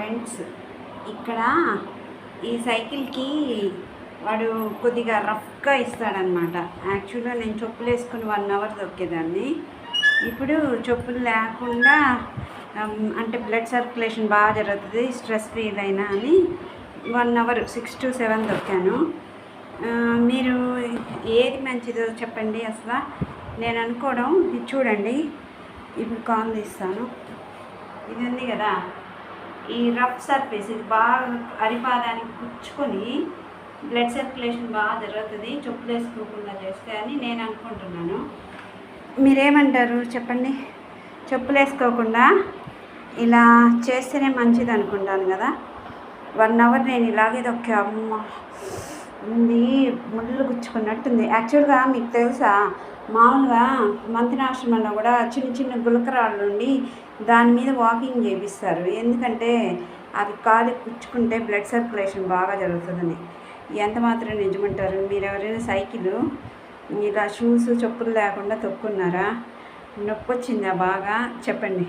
Friends, ఇక్కడ ఈ సైకిల్కి వాడు కొద్దిగా రఫ్గా ఇస్తాడనమాట. యాక్చువల్గా నేను చెప్పులు వేసుకుని 1 అవర్ తొక్కేదాన్ని. ఇప్పుడు చెప్పులు లేకుండా అంటే బ్లడ్ సర్క్యులేషన్ బాగా జరుగుతుంది, స్ట్రెస్ ఫ్రీ అయినా అని 1 అవర్ 6 to 7 తొక్కాను. మీరు ఏది మంచిదో చెప్పండి. అసలు నేను అనుకోవడం ఇది చూడండి, ఇప్పుడు కాల్ తీస్తాను. ఇది ఉంది కదా, ఈ రఫ్ సర్ఫేస్ ఇది బాగా అరిపాదానికి పుచ్చుకొని బ్లడ్ సర్క్యులేషన్ బాగా జరుగుతుంది చెప్పులు వేసుకోకుండా చేస్తే అని నేను అనుకుంటున్నాను. మీరేమంటారు చెప్పండి? చెప్పులు వేసుకోకుండా ఇలా చేస్తేనే మంచిది అనుకుంటాను కదా. 1 అవర్ నేను ఇలాగే తొక్కా. ఉంది ముళ్ళు గుచ్చుకున్నట్టుంది. యాక్చువల్గా మీకు తెలుసా, మామూలుగా మంత్రినాశ్రమంలో కూడా చిన్న చిన్న గులకరాళ్ళు ఉండి దాని మీద వాకింగ్ చేపిస్తారు. ఎందుకంటే అవి కాలు పుచ్చుకుంటే బ్లడ్ సర్క్యులేషన్ బాగా జరుగుతుందని. ఎంత మాత్రం నిజమంటారు? మీరు ఎవరైనా సైకిల్ ఇలా షూస్ చెప్పులు లేకుండా తొక్కున్నారా? నొప్పి వచ్చిందా బాగా? చెప్పండి.